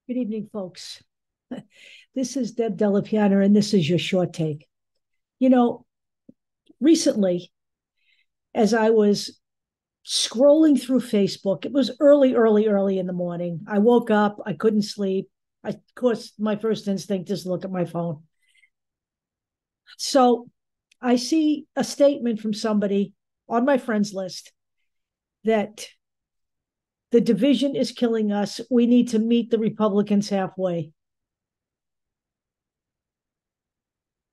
Good evening, folks. This is Deb Delapiana, and this is your short take. You know, recently, as I was scrolling through Facebook, it was early in the morning. I woke up, I couldn't sleep. Of course, my first instinct is to look at my phone. So I see a statement from somebody on my friends list that the division is killing us. We need to meet the Republicans halfway.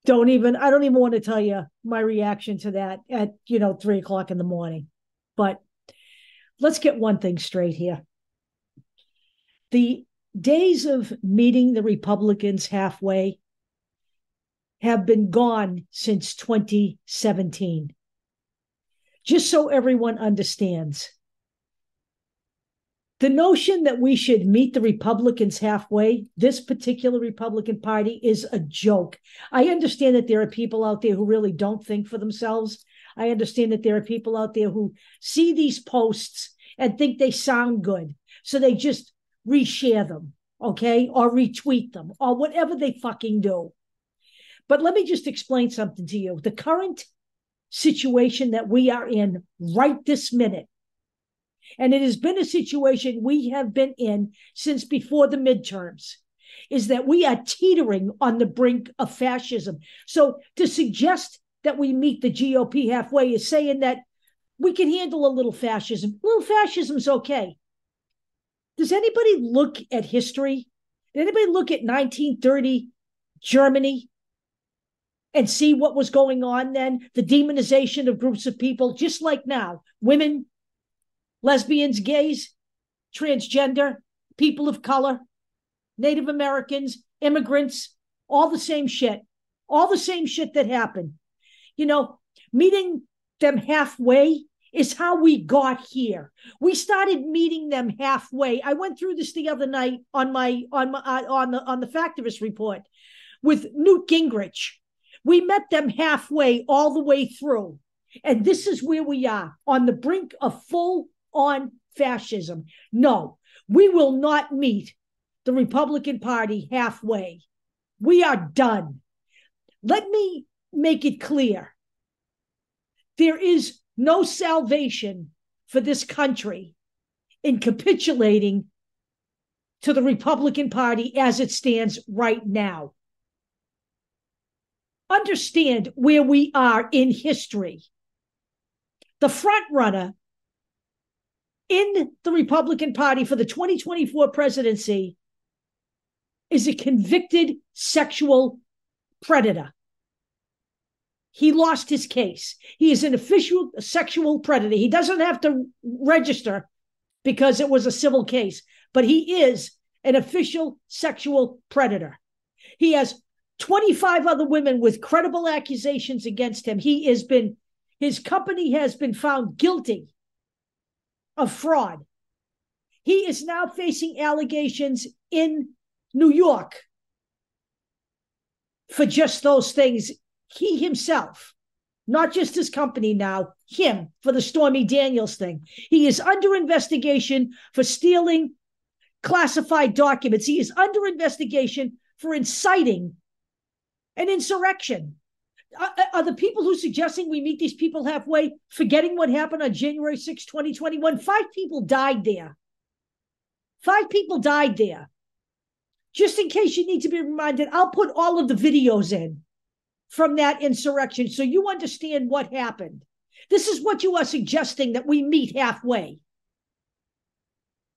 I don't even want to tell you my reaction to that at 3 o'clock in the morning. But let's get one thing straight here. The days of meeting the Republicans halfway have been gone since 2017. Just so everyone understands, the notion that we should meet the Republicans halfway, this particular Republican Party, is a joke. I understand that there are people out there who really don't think for themselves. I understand that there are people out there who see these posts and think they sound good, so they just reshare them, okay, or retweet them, or whatever they fucking do. But let me just explain something to you. The current situation that we are in right this minute, and it has been a situation we have been in since before the midterms, is that we are teetering on the brink of fascism. So to suggest that we meet the GOP halfway is saying that we can handle a little fascism. A little fascism is okay. Does anybody look at history? Did anybody look at 1930 Germany and see what was going on then? The demonization of groups of people, just like now. Women, lesbians, gays, transgender, people of color, Native Americans, immigrants, all the same shit. All the same shit that happened. Meeting them halfway is how we got here. We started meeting them halfway. I went through this the other night on the Factivist report with Newt Gingrich. We met them halfway all the way through. And this is where we are, on the brink of full-on fascism. No, we will not meet the Republican Party halfway. We are done. Let me make it clear. There is no salvation for this country in capitulating to the Republican Party as it stands right now. Understand where we are in history. The front runner in the Republican Party for the 2024 presidency is a convicted sexual predator. He lost his case. He is an official sexual predator. He doesn't have to register because it was a civil case, but he is an official sexual predator. He has 25 other women with credible accusations against him. His company has been found guilty of fraud. He is now facing allegations in New York for just those things. He himself, not just his company now, him, for the Stormy Daniels thing. He is under investigation for stealing classified documents. He is under investigation for inciting an insurrection. Are the people who are suggesting we meet these people halfway forgetting what happened on January 6, 2021? 5 people died there. 5 people died there. Just in case you need to be reminded, I'll put all of the videos in from that insurrection so you understand what happened. This is what you are suggesting, that we meet halfway.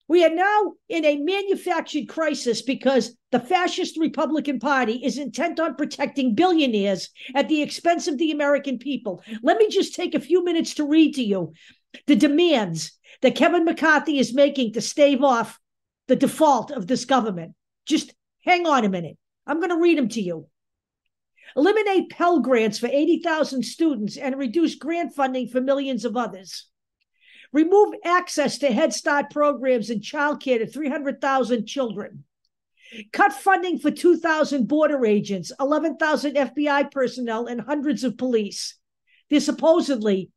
We are now in a manufactured crisis because the fascist Republican Party is intent on protecting billionaires at the expense of the American people. Let me just take a few minutes to read to you the demands that Kevin McCarthy is making to stave off the default of this government. Just hang on a minute. I'm going to read them to you. Eliminate Pell Grants for 80,000 students and reduce grant funding for millions of others. Remove access to Head Start programs and childcare to 300,000 children. Cut funding for 2,000 border agents, 11,000 FBI personnel, and hundreds of police. They're supposedly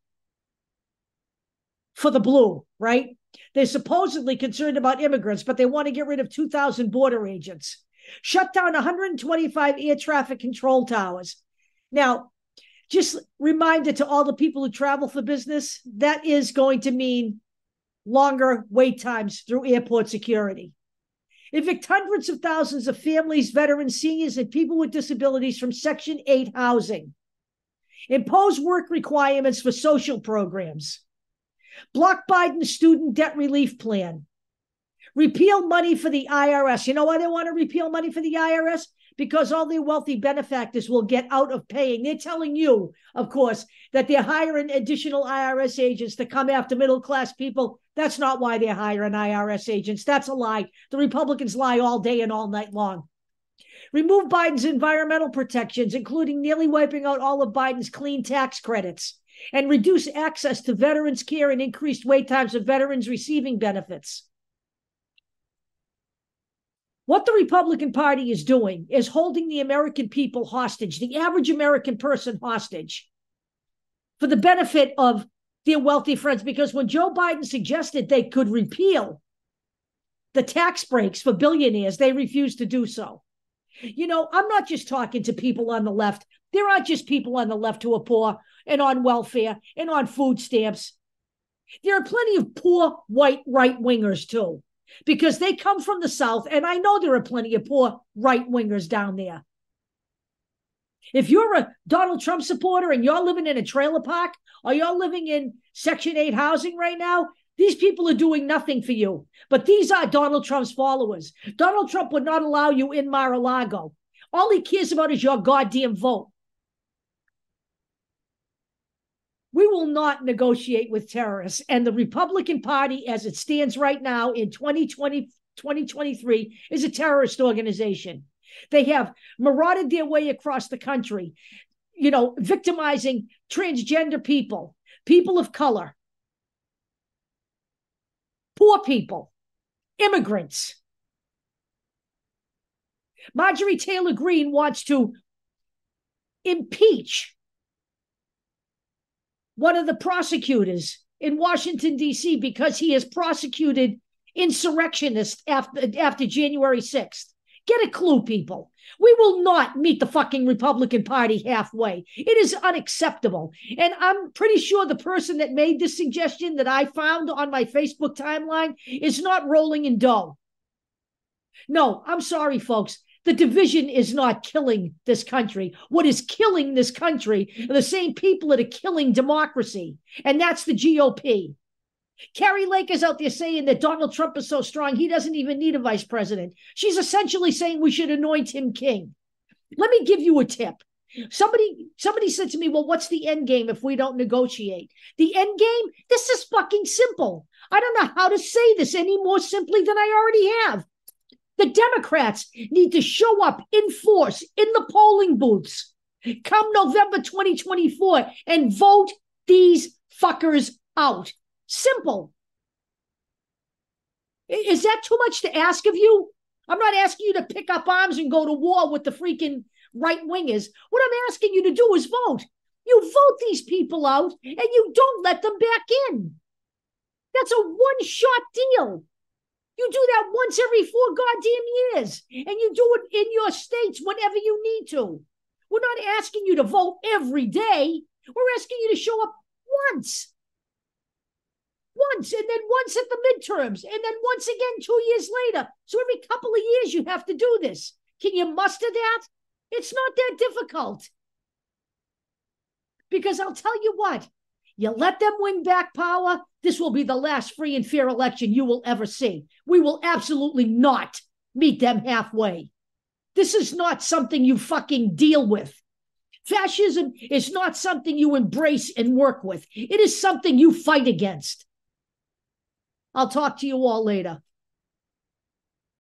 for the blue, right? They're supposedly concerned about immigrants, but they want to get rid of 2,000 border agents. Shut down 125 air traffic control towers. Now, just reminder to all the people who travel for business, that is going to mean longer wait times through airport security. Evict hundreds of thousands of families, veterans, seniors, and people with disabilities from Section 8 housing. Impose work requirements for social programs. Block Biden's student debt relief plan. Repeal money for the IRS. You know why they want to repeal money for the IRS? Because all their wealthy benefactors will get out of paying. They're telling you, of course, that they're hiring additional IRS agents to come after middle-class people. That's not why they're hiring IRS agents. That's a lie. The Republicans lie all day and all night long. Remove Biden's environmental protections, including nearly wiping out all of Biden's clean tax credits, and reduce access to veterans' care and increased wait times of veterans receiving benefits. What the Republican Party is doing is holding the American people hostage, the average American person hostage, for the benefit of their wealthy friends. Because when Joe Biden suggested they could repeal the tax breaks for billionaires, they refused to do so. You know, I'm not just talking to people on the left. There aren't just people on the left who are poor and on welfare and on food stamps. There are plenty of poor white right-wingers too, because they come from the South, and I know there are plenty of poor right-wingers down there. If you're a Donald Trump supporter and you're living in a trailer park or you're living in Section 8 housing right now, these people are doing nothing for you. But these are Donald Trump's followers. Donald Trump would not allow you in Mar-a-Lago. All he cares about is your goddamn vote. We will not negotiate with terrorists. And the Republican Party, as it stands right now in 2023, is a terrorist organization. They have marauded their way across the country, you know, victimizing transgender people, people of color, poor people, immigrants. Marjorie Taylor Greene wants to impeach one of the prosecutors in Washington, D.C., because he has prosecuted insurrectionists after January 6th. Get a clue, people. We will not meet the fucking Republican Party halfway. It is unacceptable. And I'm pretty sure the person that made this suggestion that I found on my Facebook timeline is not rolling in dough. No, I'm sorry, folks. The division is not killing this country. What is killing this country are the same people that are killing democracy, and that's the GOP. Carrie Lake is out there saying that Donald Trump is so strong, he doesn't even need a vice president. She's essentially saying we should anoint him king. Let me give you a tip. Somebody said to me, well, what's the end game if we don't negotiate? The end game? This is fucking simple. I don't know how to say this any more simply than I already have. The Democrats need to show up in force in the polling booths come November 2024 and vote these fuckers out. Simple. Is that too much to ask of you? I'm not asking you to pick up arms and go to war with the freaking right-wingers. What I'm asking you to do is vote. You vote these people out and you don't let them back in. That's a one-shot deal. You do that once every 4 goddamn years, and you do it in your states whenever you need to. We're not asking you to vote every day. We're asking you to show up once, and then once at the midterms, and then once again 2 years later. So every couple of years you have to do this. Can you muster that? It's not that difficult. Because I'll tell you what, you let them win back power, this will be the last free and fair election you will ever see. We will absolutely not meet them halfway. This is not something you fucking deal with. Fascism is not something you embrace and work with. It is something you fight against. I'll talk to you all later.